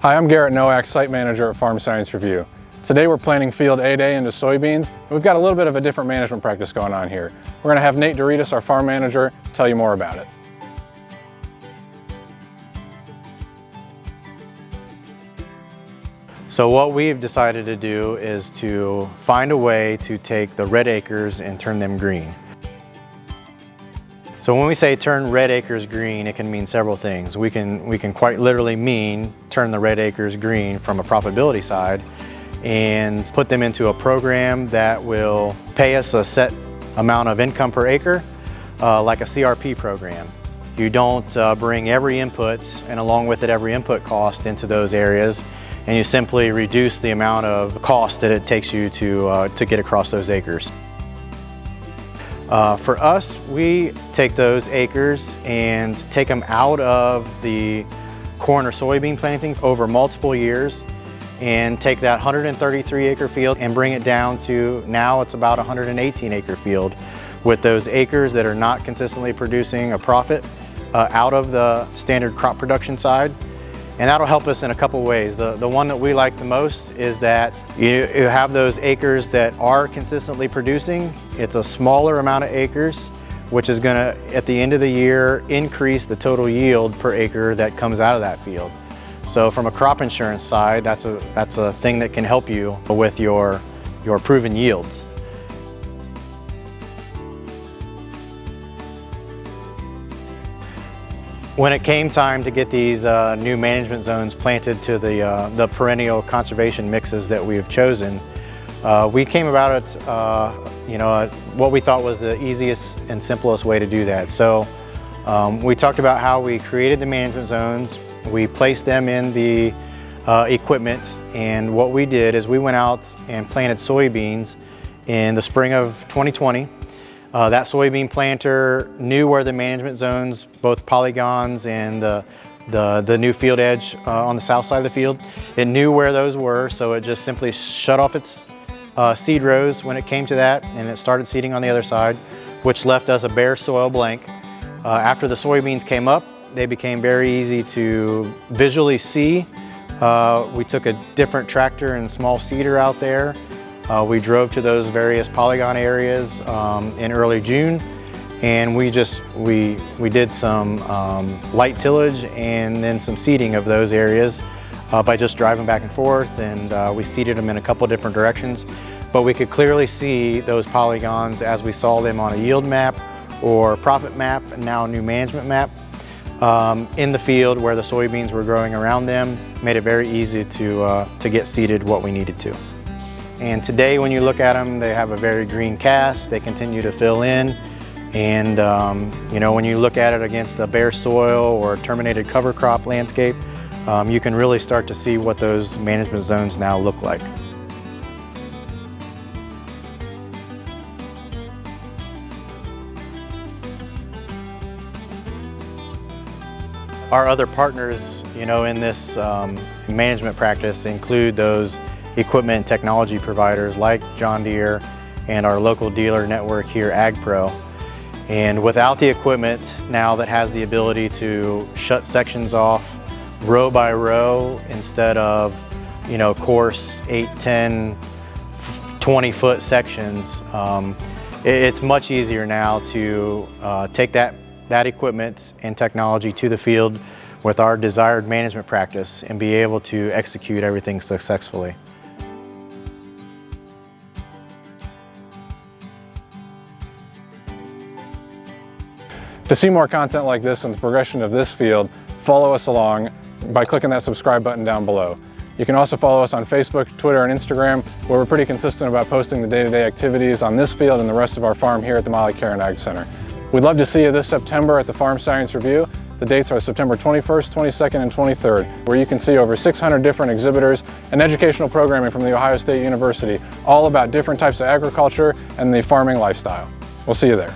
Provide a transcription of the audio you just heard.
Hi, I'm Garrett Nowak, Site Manager at Farm Science Review. Today we're planting field 8A into soybeans. We've got a little bit of a different management practice going on here. We're going to have Nate Douridas, our farm manager, tell you more about it. So what we've decided to do is to find a way to take the red acres and turn them green. So when we say turn red acres green, it can mean several things. We can quite literally mean turn the red acres green from a profitability side and put them into a program that will pay us a set amount of income per acre, like a CRP program. You don't bring every input and along with it every input cost into those areas, and you simply reduce the amount of cost that it takes you to get across those acres. For us, we take those acres and take them out of the corn or soybean planting over multiple years and take that 133 acre field and bring it down to now it's about 118 acre field with those acres that are not consistently producing a profit out of the standard crop production side. And that'll help us in a couple ways. The one that we like the most is that you have those acres that are consistently producing. It's a smaller amount of acres, which is gonna, at the end of the year, increase the total yield per acre that comes out of that field. So from a crop insurance side, that's a thing that can help you with your proven yields. When it came time to get these new management zones planted to the perennial conservation mixes that we have chosen, we came about it, what we thought was the easiest and simplest way to do that. So we talked about how we created the management zones, we placed them in the equipment, and what we did is we went out and planted soybeans in the spring of 2020. That soybean planter knew where the management zones, both polygons and the new field edge on the south side of the field, it knew where those were, so it just simply shut off its seed rows when it came to that, and it started seeding on the other side, which left us a bare soil blank. After the soybeans came up, they became very easy to visually see. We took a different tractor and small seeder out there. We drove to those various polygon areas in early June, and we did some light tillage and then some seeding of those areas by just driving back and forth, and we seeded them in a couple different directions. But we could clearly see those polygons as we saw them on a yield map or profit map, and now a new management map in the field where the soybeans were growing around them. Made it very easy to get seeded what we needed to. And today when you look at them, they have a very green cast, they continue to fill in, and when you look at it against a bare soil or terminated cover crop landscape, you can really start to see what those management zones now look like. Our other partners, in this management practice include those equipment and technology providers like John Deere and our local dealer network here, AgPro. And without the equipment now that has the ability to shut sections off row by row instead of, coarse 8, 10, 20-foot sections, it's much easier now to take that equipment and technology to the field with our desired management practice and be able to execute everything successfully. To see more content like this and the progression of this field, follow us along by clicking that subscribe button down below. You can also follow us on Facebook, Twitter, and Instagram, where we're pretty consistent about posting the day-to-day activities on this field and the rest of our farm here at the Caren Ag Center. We'd love to see you this September at the Farm Science Review. The dates are September 21st, 22nd, and 23rd, where you can see over 600 different exhibitors and educational programming from The Ohio State University, all about different types of agriculture and the farming lifestyle. We'll see you there.